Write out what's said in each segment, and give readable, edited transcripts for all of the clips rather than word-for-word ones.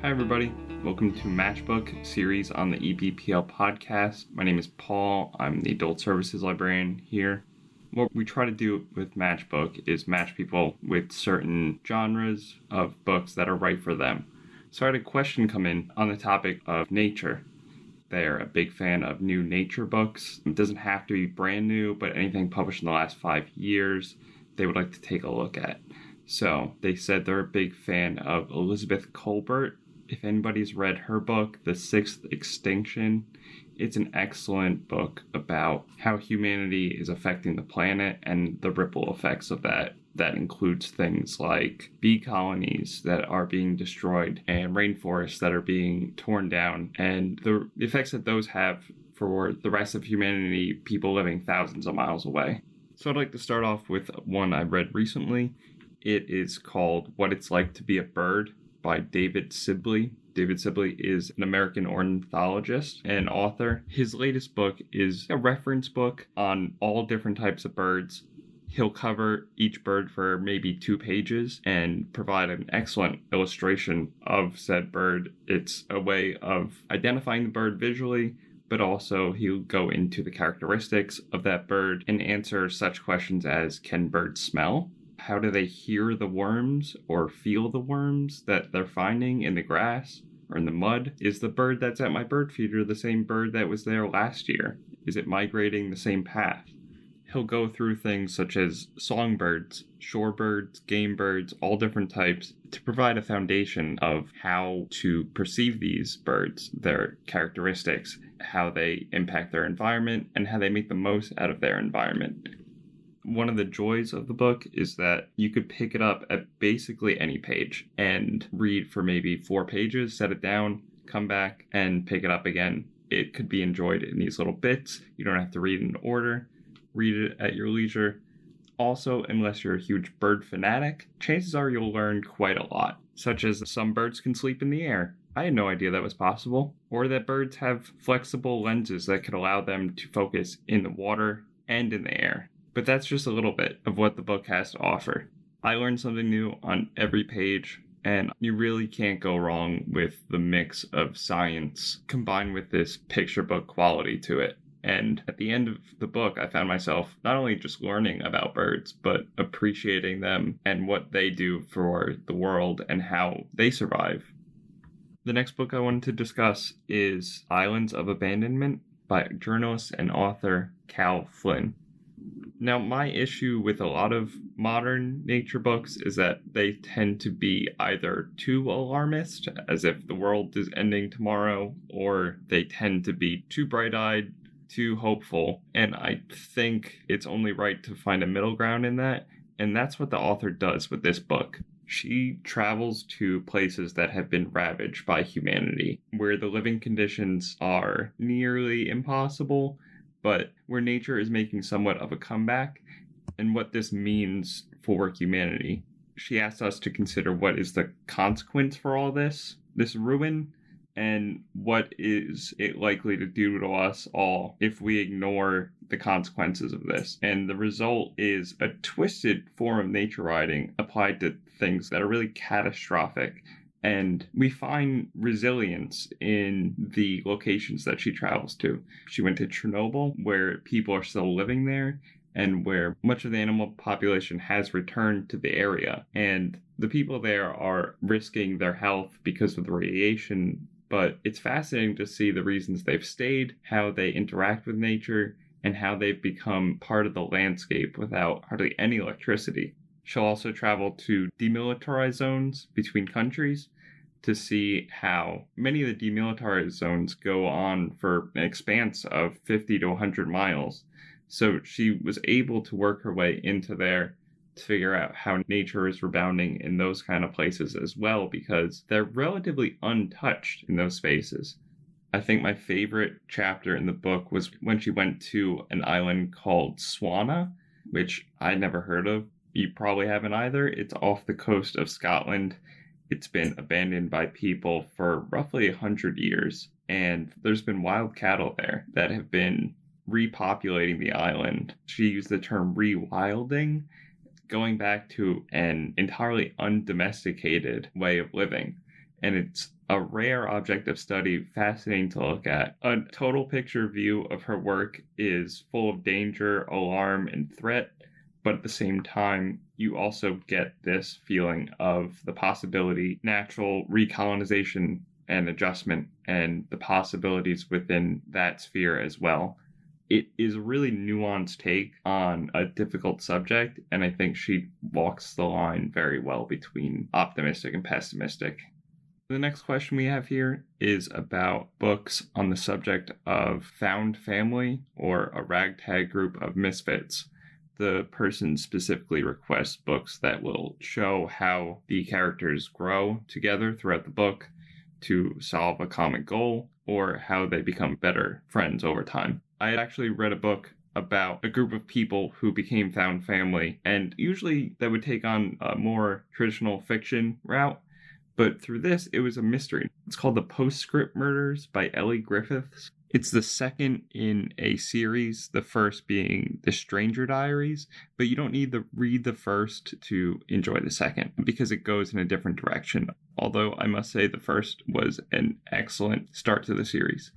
Hi everybody, welcome to Match+Book series on the EBPL podcast. My name is Paul, I'm the adult services librarian here. What we try to do with Match+Book is match people with certain genres of books that are right for them. So I had a question come in on the topic of nature. They're a big fan of new nature books. It doesn't have to be brand new, but anything published in the last 5 years, they would like to take a look at. So they said they're a big fan of Elizabeth Kolbert. If anybody's read her book, The Sixth Extinction, it's an excellent book about how humanity is affecting the planet and the ripple effects of that. That includes things like bee colonies that are being destroyed and rainforests that are being torn down, and the effects that those have for the rest of humanity, people living thousands of miles away. So I'd like to start off with one I read recently. It is called What It's Like to Be a Bird by David Sibley. David Sibley is an American ornithologist and author. His latest book is a reference book on all different types of birds. He'll cover each bird for maybe 2 pages and provide an excellent illustration of said bird. It's a way of identifying the bird visually, but also he'll go into the characteristics of that bird and answer such questions as, can birds smell? How do they hear the worms or feel the worms that they're finding in the grass or in the mud? Is the bird that's at my bird feeder the same bird that was there last year? Is it migrating the same path? He'll go through things such as songbirds, shorebirds, game birds, all different types, to provide a foundation of how to perceive these birds, their characteristics, how they impact their environment, and how they make the most out of their environment. One of the joys of the book is that you could pick it up at basically any page and read for maybe 4 pages, set it down, come back, and pick it up again. It could be enjoyed in these little bits. You don't have to read in order. Read it at your leisure. Also, unless you're a huge bird fanatic, chances are you'll learn quite a lot, such as some birds can sleep in the air. I had no idea that was possible. Or that birds have flexible lenses that could allow them to focus in the water and in the air. But that's just a little bit of what the book has to offer. I learned something new on every page, and you really can't go wrong with the mix of science combined with this picture book quality to it. And at the end of the book, I found myself not only just learning about birds, but appreciating them and what they do for the world and how they survive. The next book I wanted to discuss is Islands of Abandonment by journalist and author Cal Flyn. Now, my issue with a lot of modern nature books is that they tend to be either too alarmist, as if the world is ending tomorrow, or they tend to be too bright-eyed, too hopeful, and I think it's only right to find a middle ground in that, and that's what the author does with this book. She travels to places that have been ravaged by humanity, where the living conditions are nearly impossible, but where nature is making somewhat of a comeback, and what this means for humanity. She asks us to consider what is the consequence for all this ruin, and what is it likely to do to us all if we ignore the consequences of this. And the result is a twisted form of nature riding applied to things that are really catastrophic. And we find resilience in the locations that she travels to. She went to Chernobyl, where people are still living there, and where much of the animal population has returned to the area. And the people there are risking their health because of the radiation, but it's fascinating to see the reasons they've stayed, how they interact with nature, and how they've become part of the landscape without hardly any electricity. She'll also travel to demilitarized zones between countries to see how many of the demilitarized zones go on for an expanse of 50 to 100 miles. So she was able to work her way into there to figure out how nature is rebounding in those kind of places as well, because they're relatively untouched in those spaces. I think my favorite chapter in the book was when she went to an island called Swana, which I'd never heard of. You probably haven't either. It's off the coast of Scotland. It's been abandoned by people for roughly 100 years, and there's been wild cattle there that have been repopulating the island. She used the term rewilding, going back to an entirely undomesticated way of living. and it's a rare object of study, fascinating to look at. A total picture view of her work is full of danger, alarm, and threat, but at the same time, you also get this feeling of the possibility, natural recolonization and adjustment, and the possibilities within that sphere as well. It is a really nuanced take on a difficult subject, and I think she walks the line very well between optimistic and pessimistic. The next question we have here is about books on the subject of found family or a ragtag group of misfits. The person specifically requests books that will show how the characters grow together throughout the book to solve a common goal, or how they become better friends over time. I had actually read a book about a group of people who became found family, and usually that would take on a more traditional fiction route, but through this, it was a mystery. It's called The Postscript Murders by Elly Griffiths. It's the second in a series, the first being The Stranger Diaries, but you don't need to read the first to enjoy the second because it goes in a different direction. Although I must say the first was an excellent start to the series.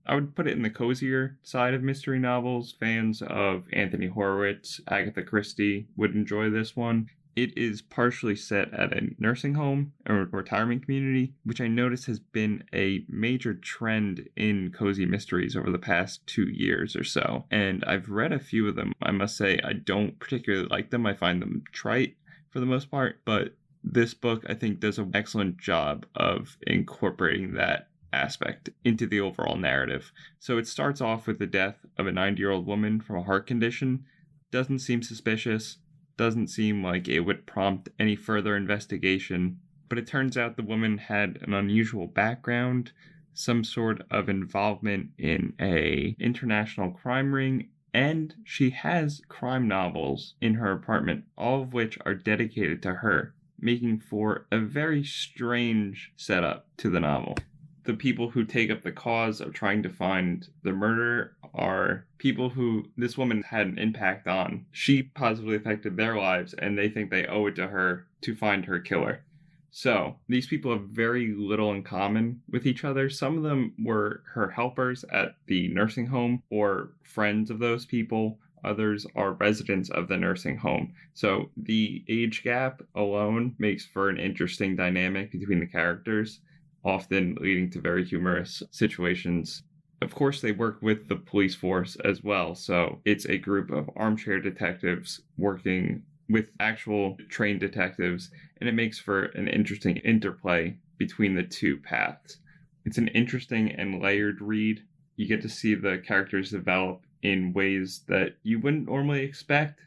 I would put it in the cozier side of mystery novels. Fans of Anthony Horowitz, Agatha Christie would enjoy this one. It is partially set at a nursing home or retirement community, which I noticed has been a major trend in cozy mysteries over the past 2 years or so. And I've read a few of them. I must say I don't particularly like them. I find them trite for the most part. But this book, I think, does an excellent job of incorporating that aspect into the overall narrative. So it starts off with the death of a 90-year-old woman from a heart condition. Doesn't seem suspicious. Doesn't seem like it would prompt any further investigation, but it turns out the woman had an unusual background, some sort of involvement in a international crime ring, and she has crime novels in her apartment, all of which are dedicated to her, making for a very strange setup to the novel. The people who take up the cause of trying to find the murderer are people who this woman had an impact on. She positively affected their lives, and they think they owe it to her to find her killer. So, these people have very little in common with each other. Some of them were her helpers at the nursing home or friends of those people. Others are residents of the nursing home. So, the age gap alone makes for an interesting dynamic between the characters, often leading to very humorous situations. Of course, they work with the police force as well, so it's a group of armchair detectives working with actual trained detectives, and it makes for an interesting interplay between the two paths. It's an interesting and layered read. You get to see the characters develop in ways that you wouldn't normally expect,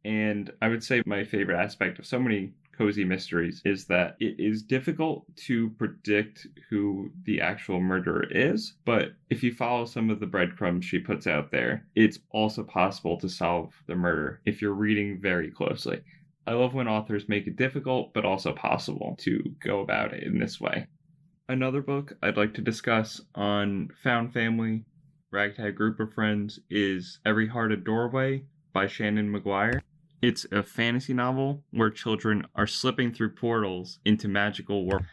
and I would say my favorite aspect of so many cozy mysteries is that it is difficult to predict who the actual murderer is, but if you follow some of the breadcrumbs she puts out there, it's also possible to solve the murder if you're reading very closely. I love when authors make it difficult, but also possible to go about it in this way. Another book I'd like to discuss on found family, ragtag group of friends is Every Heart a Doorway by Seanan McGuire. It's a fantasy novel where children are slipping through portals into magical worlds.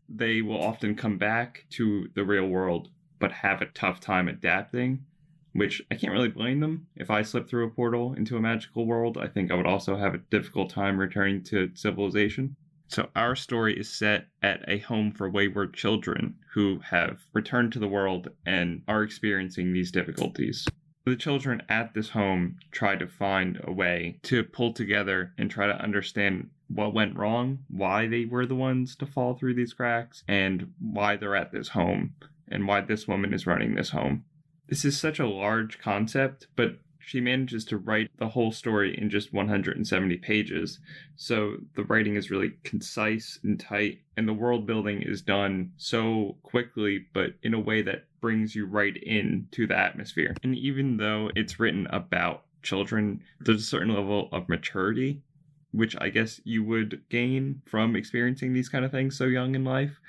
They will often come back to the real world, but have a tough time adapting, which I can't really blame them. If I slipped through a portal into a magical world, I think I would also have a difficult time returning to civilization. So our story is set at a home for wayward children who have returned to the world and are experiencing these difficulties. The children at this home try to find a way to pull together and try to understand what went wrong, why they were the ones to fall through these cracks, and why they're at this home, and why this woman is running this home. This is such a large concept, but she manages to write the whole story in just 170 pages, so the writing is really concise and tight, and the world building is done so quickly, but in a way that brings you right into the atmosphere. And even though it's written about children, there's a certain level of maturity, which I guess you would gain from experiencing these kind of things so young in life.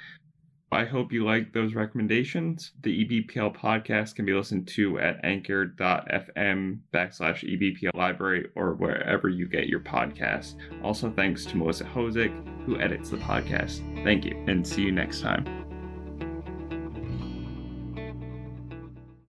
I hope you like those recommendations. The EBPL podcast can be listened to at anchor.fm/EBPL library or wherever you get your podcasts. Also, thanks to Melissa Hosick, who edits the podcast. Thank you, and see you next time.